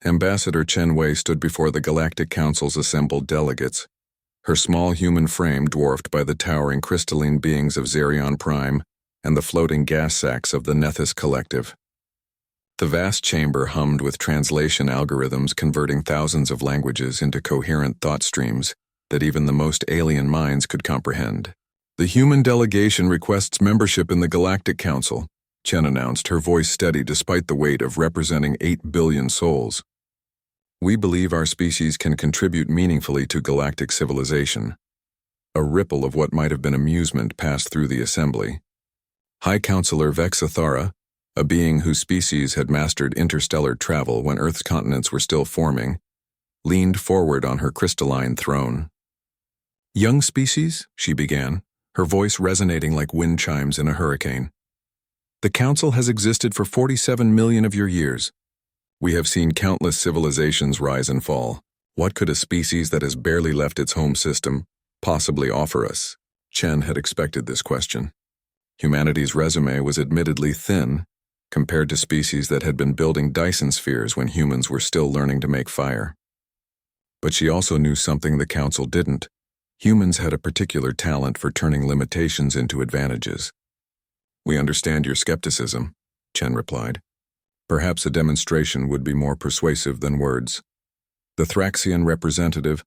Ambassador Chen Wei stood before the Galactic Council's assembled delegates, her small human frame dwarfed by the towering crystalline beings of Zerion Prime and the floating gas sacks of the Nethys Collective. The vast chamber hummed with translation algorithms converting thousands of languages into coherent thought streams that even the most alien minds could comprehend. "The human delegation requests membership in the Galactic Council," Chen announced, her voice steady despite the weight of representing 8 billion souls. "We believe our species can contribute meaningfully to galactic civilization." A ripple of what might have been amusement passed through the assembly. High Counselor Vexathara, a being whose species had mastered interstellar travel when Earth's continents were still forming, leaned forward on her crystalline throne. "Young species," she began, her voice resonating like wind chimes in a hurricane. "The Council has existed for 47 million of your years. We have seen countless civilizations rise and fall. What could a species that has barely left its home system possibly offer us?" Chen had expected this question. Humanity's resume was admittedly thin compared to species that had been building Dyson spheres when humans were still learning to make fire. But she also knew something the Council didn't. Humans had a particular talent for turning limitations into advantages. "We understand your skepticism," Chen replied. "Perhaps a demonstration would be more persuasive than words." The Thraxian representative,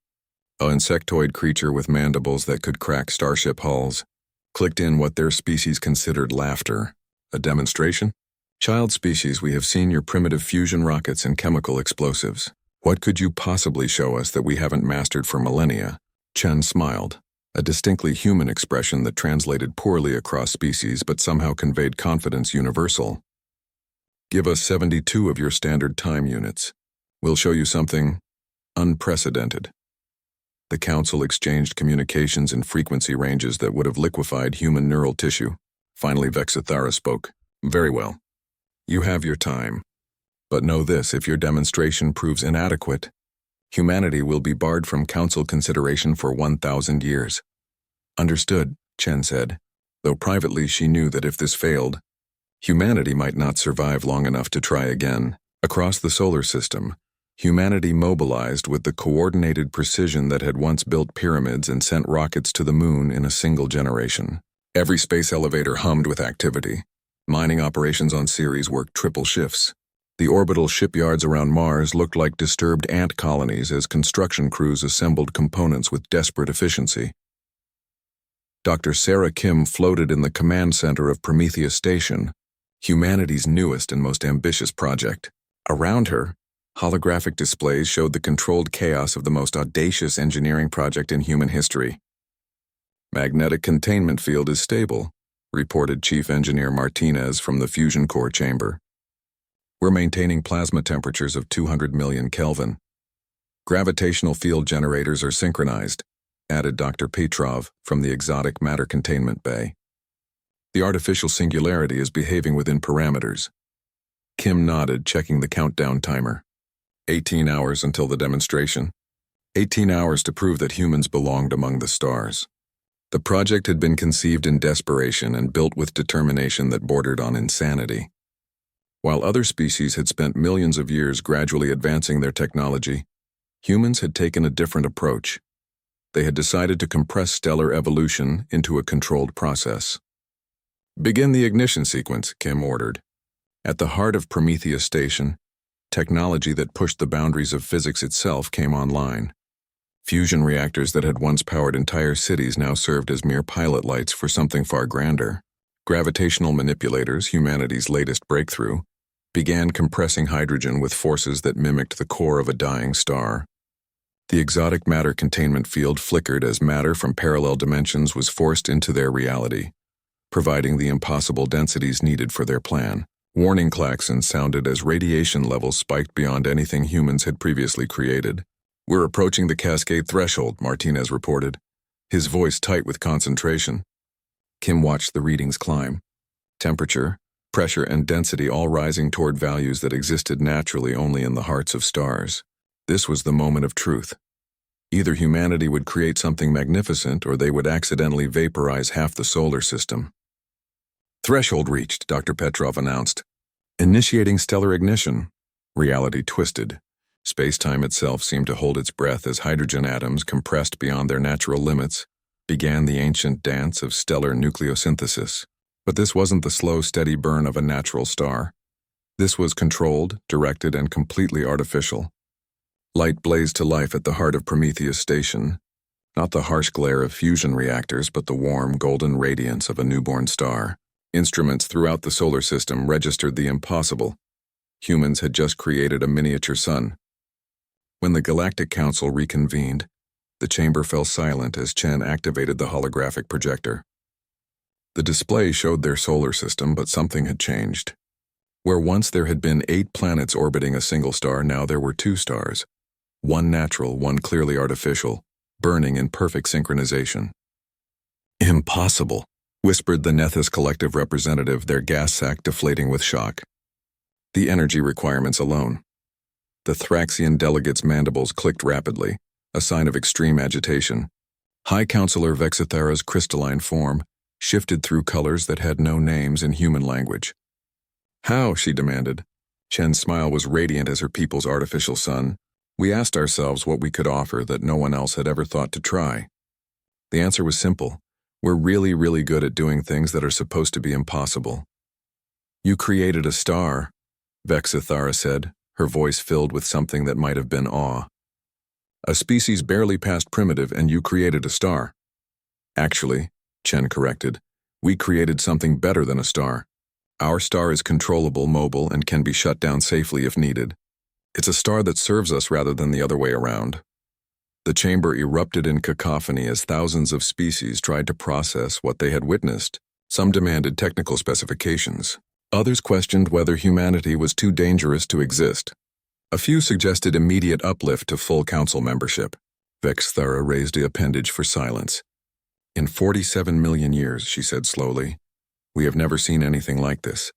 an insectoid creature with mandibles that could crack starship hulls, clicked in what their species considered laughter. "A demonstration? Child species, we have seen your primitive fusion rockets and chemical explosives. What could you possibly show us that we haven't mastered for millennia?" Chen smiled, a distinctly human expression that translated poorly across species but somehow conveyed confidence universal. "Give us 72 of your standard time units. We'll show you something unprecedented." The Council exchanged communications in frequency ranges that would have liquefied human neural tissue. Finally, Vexathara spoke. "Very well. You have your time. But know this, if your demonstration proves inadequate, humanity will be barred from Council consideration for 1,000 years. "Understood," Chen said, though privately she knew that if this failed, humanity might not survive long enough to try again. Across the solar system, humanity mobilized with the coordinated precision that had once built pyramids and sent rockets to the moon in a single generation. Every space elevator hummed with activity. Mining operations on Ceres worked triple shifts. The orbital shipyards around Mars looked like disturbed ant colonies as construction crews assembled components with desperate efficiency. Dr. Sarah Kim floated in the command center of Prometheus Station, humanity's newest and most ambitious project. Around her, holographic displays showed the controlled chaos of the most audacious engineering project in human history. "Magnetic containment field is stable," reported Chief Engineer Martinez from the fusion core chamber. "We're maintaining plasma temperatures of 200 million Kelvin. Gravitational field generators are synchronized," added Dr. Petrov from the exotic matter containment bay. "The artificial singularity is behaving within parameters." Kim nodded, checking the countdown timer. 18 hours until the demonstration. 18 hours to prove that humans belonged among the stars. The project had been conceived in desperation and built with determination that bordered on insanity. While other species had spent millions of years gradually advancing their technology, humans had taken a different approach. They had decided to compress stellar evolution into a controlled process. "Begin the ignition sequence," Kim ordered. At the heart of Prometheus Station, technology that pushed the boundaries of physics itself came online. Fusion reactors that had once powered entire cities now served as mere pilot lights for something far grander. Gravitational manipulators, humanity's latest breakthrough, began compressing hydrogen with forces that mimicked the core of a dying star. The exotic matter containment field flickered as matter from parallel dimensions was forced into their reality, providing the impossible densities needed for their plan. Warning klaxons sounded as radiation levels spiked beyond anything humans had previously created. "We're approaching the cascade threshold," Martinez reported, his voice tight with concentration. Kim watched the readings climb. Temperature, pressure, and density all rising toward values that existed naturally only in the hearts of stars. This was the moment of truth. Either humanity would create something magnificent or they would accidentally vaporize half the solar system. "Threshold reached," Dr. Petrov announced. "Initiating stellar ignition." Reality twisted. Space-time itself seemed to hold its breath as hydrogen atoms, compressed beyond their natural limits, began the ancient dance of stellar nucleosynthesis. But this wasn't the slow, steady burn of a natural star. This was controlled, directed, and completely artificial. Light blazed to life at the heart of Prometheus Station, not the harsh glare of fusion reactors, but the warm, golden radiance of a newborn star. Instruments throughout the solar system registered the impossible. Humans had just created a miniature sun. When the Galactic Council reconvened, the chamber fell silent as Chen activated the holographic projector. The display showed their solar system, but something had changed. Where once there had been 8 planets orbiting a single star, now there were 2 stars. One natural, one clearly artificial, burning in perfect synchronization. "Impossible," whispered the Nethys Collective representative, their gas sac deflating with shock. The energy requirements alone. The Thraxian delegate's mandibles clicked rapidly, a sign of extreme agitation. High Counselor Vexithara's crystalline form shifted through colors that had no names in human language. "How?" she demanded. Chen's smile was radiant as her people's artificial sun. "We asked ourselves what we could offer that no one else had ever thought to try. The answer was simple. We're really, really good at doing things that are supposed to be impossible." "You created a star," Vexithara said, her voice filled with something that might have been awe. "A species barely past primitive, and you created a star." "Actually," Chen corrected, "we created something better than a star. Our star is controllable, mobile, and can be shut down safely if needed. It's a star that serves us rather than the other way around." The chamber erupted in cacophony as thousands of species tried to process what they had witnessed. Some demanded technical specifications. Others questioned whether humanity was too dangerous to exist. A few suggested immediate uplift to full council membership. Vexthara raised the appendage for silence. "In 47 million years," she said slowly, "we have never seen anything like this.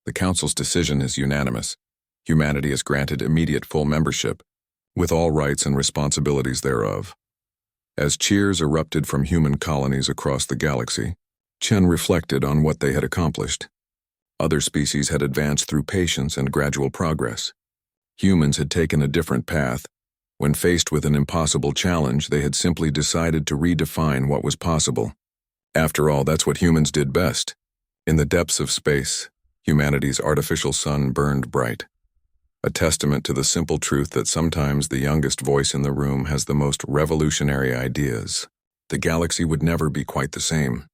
The council's decision is unanimous. Humanity is granted immediate full membership, with all rights and responsibilities thereof." As cheers erupted from human colonies across the galaxy, Chen reflected on what they had accomplished. Other species had advanced through patience and gradual progress. Humans had taken a different path. When faced with an impossible challenge, they had simply decided to redefine what was possible. After all, that's what humans did best. In the depths of space, humanity's artificial sun burned bright. A testament to the simple truth that sometimes the youngest voice in the room has the most revolutionary ideas. The galaxy would never be quite the same.